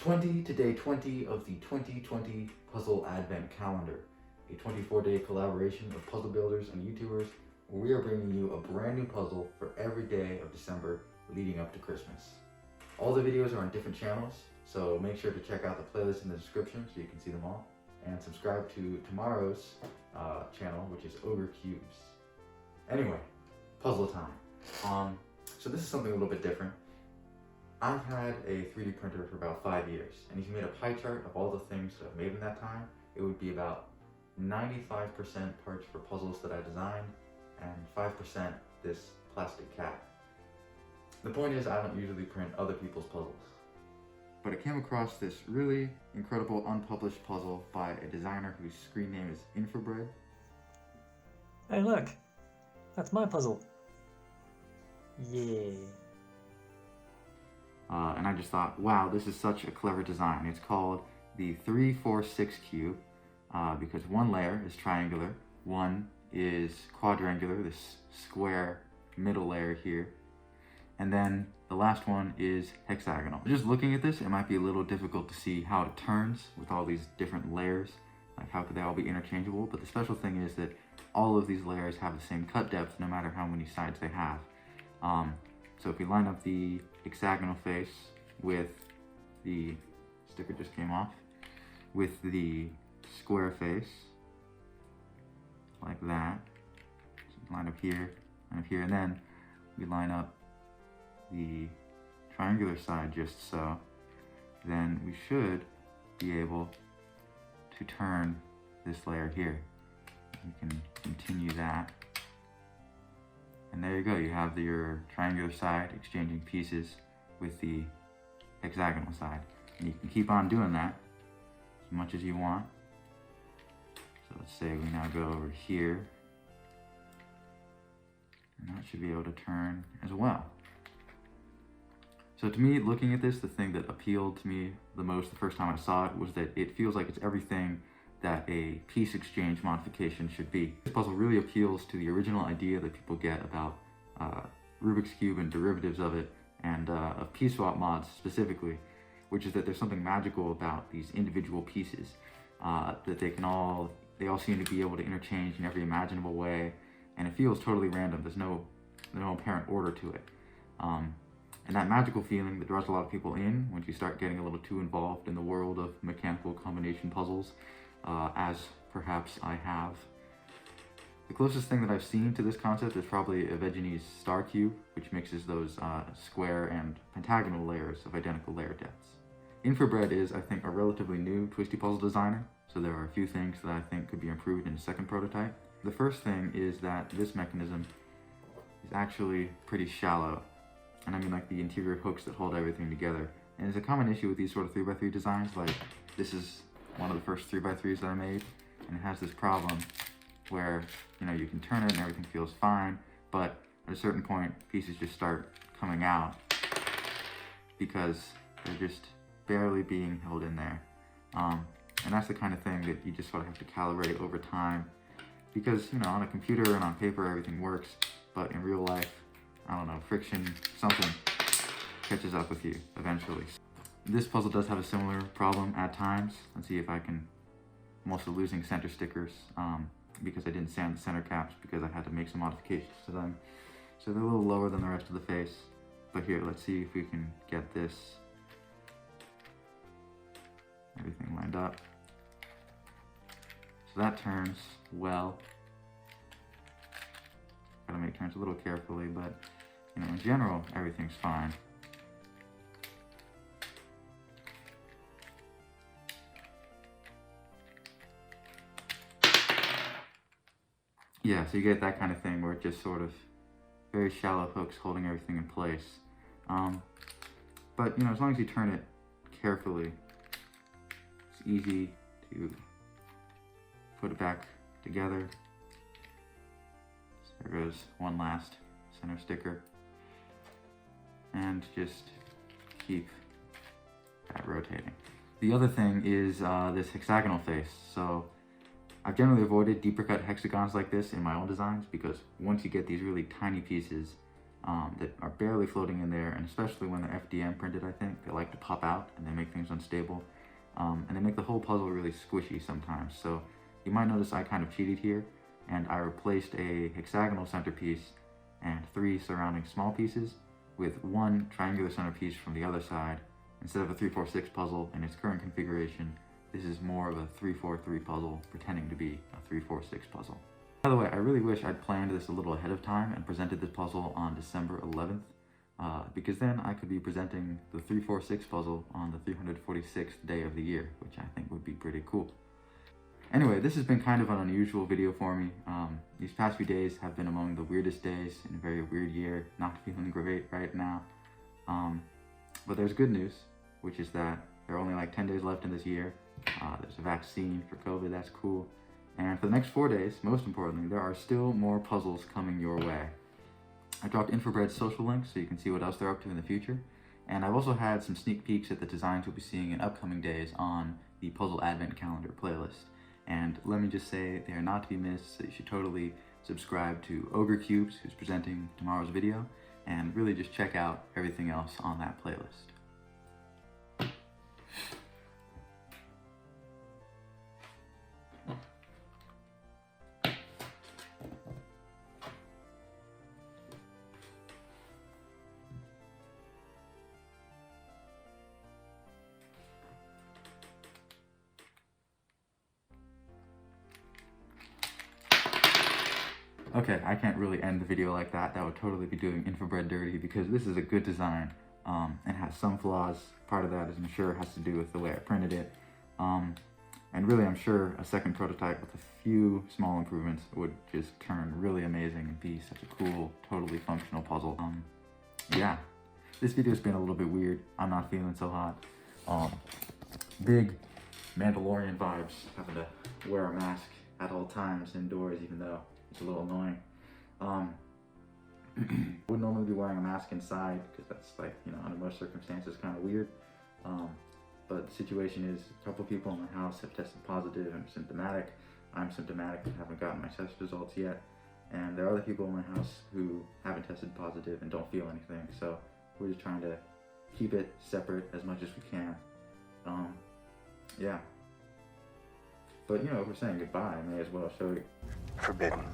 20 to day 20 of the 2020 Puzzle Advent Calendar, a 24-day collaboration of puzzle builders and YouTubers where we are bringing you a brand new puzzle for every day of December leading up to Christmas. All the videos are on different channels, so make sure to check out the playlist in the description so you can see them all, and subscribe to tomorrow's channel, which is Ogre Cubes. Anyway, puzzle time. So this is something a little bit different. I've had a 3D printer for about 5 years, and if you made a pie chart of all the things that I've made in that time, it would be about 95% parts for puzzles that I designed, and 5% this plastic cat. The point is, I don't usually print other people's puzzles. But I came across this really incredible unpublished puzzle by a designer whose screen name is Infrabread. Hey look, that's my puzzle. Yeah. And I just thought, wow, this is such a clever design. It's called the 3-4-6 cube because one layer is triangular, one is quadrangular, this square middle layer here, and then the last one is hexagonal. Just looking at this, it might be a little difficult to see how it turns with all these different layers. Like, how could they all be interchangeable? But the special thing is that all of these layers have the same cut depth no matter how many sides they have. So if we line up the hexagonal face with the sticker just came off, with the square face, like that, so line up here, and then we line up the triangular side just so, then we should be able to turn this layer here. You can continue that. And there you go, you have your triangular side exchanging pieces with the hexagonal side. And you can keep on doing that as much as you want. So let's say we now go over here, and that should be able to turn as well. So to me, looking at this, the thing that appealed to me the most the first time I saw it was that it feels like it's everything that a piece exchange modification should be. This puzzle really appeals to the original idea that people get about Rubik's Cube and derivatives of it, and of piece swap mods specifically, which is that there's something magical about these individual pieces, that they all seem to be able to interchange in every imaginable way, and it feels totally random. There's no apparent order to it. And that magical feeling that draws a lot of people in once you start getting a little too involved in the world of mechanical combination puzzles, as perhaps I have. The closest thing that I've seen to this concept is probably a Vegenie's star cube, which mixes those square and pentagonal layers of identical layer depths. Infrabread is, I think, a relatively new twisty puzzle designer, so there are a few things that I think could be improved in a second prototype. The first thing is that this mechanism is actually pretty shallow, and I mean like the interior hooks that hold everything together. And it's a common issue with these sort of 3x3 designs. Like, this is one of the first 3x3s that I made, and it has this problem where, you know, you can turn it and everything feels fine, but at a certain point, pieces just start coming out because they're just barely being held in there. And that's the kind of thing that you just sort of have to calibrate over time, because, you know, on a computer and on paper, everything works, but in real life, I don't know, friction, something catches up with you eventually. This puzzle does have a similar problem at times. Let's see if I can. I'm also losing center stickers because I didn't sand the center caps because I had to make some modifications to them. So they're a little lower than the rest of the face. But here, let's see if we can get this, everything lined up. So that turns well. Gotta make turns a little carefully, but, you know, in general, everything's fine. Yeah, so you get that kind of thing where it just sort of very shallow hooks holding everything in place. But, you know, as long as you turn it carefully, it's easy to put it back together. So there goes one last center sticker. And just keep that rotating. The other thing is this hexagonal face. So I've generally avoided deeper cut hexagons like this in my own designs because once you get these really tiny pieces, that are barely floating in there, and especially when they're FDM printed, I think, they like to pop out and they make things unstable. And they make the whole puzzle really squishy sometimes. So you might notice I kind of cheated here, and I replaced a hexagonal centerpiece and 3 surrounding small pieces with 1 triangular centerpiece from the other side. Instead of a 3-4-6 puzzle in its current configuration, this is more of a 3-4-3 puzzle pretending to be a 3-4-6 puzzle. By the way, I really wish I'd planned this a little ahead of time and presented this puzzle on December 11th, because then I could be presenting the 3-4-6 puzzle on the 346th day of the year, which I think would be pretty cool. Anyway, this has been kind of an unusual video for me. These past few days have been among the weirdest days in a very weird year. Not feeling great right now. But there's good news, which is that there are only like 10 days left in this year. There's a vaccine for COVID, that's cool. And for the next 4 days, most importantly, there are still more puzzles coming your way. I dropped Infrabread's social links so you can see what else they're up to in the future. And I've also had some sneak peeks at the designs we'll be seeing in upcoming days on the Puzzle Advent Calendar playlist. And let me just say, they are not to be missed, so you should totally subscribe to Ogre Cubes, who's presenting tomorrow's video, and really just check out everything else on that playlist. Okay, I can't really end the video like that. That would totally be doing Infrabread dirty, because this is a good design and has some flaws. Part of that is, I'm sure, has to do with the way I printed it. And really, I'm sure a second prototype with a few small improvements would just turn really amazing and be such a cool, totally functional puzzle. Yeah, this video's been a little bit weird. I'm not feeling so hot. Big Mandalorian vibes, having to wear a mask at all times indoors, even though it's a little annoying. Would normally be wearing a mask inside, because that's, like, you know, under most circumstances kind of weird. But the situation is, a couple people in my house have tested positive and are symptomatic. I'm symptomatic and haven't gotten my test results yet. And there are other people in my house who haven't tested positive and don't feel anything. So we're just trying to keep it separate as much as we can. Yeah. But, you know, if we're saying goodbye, I may as well show you. Forbidden.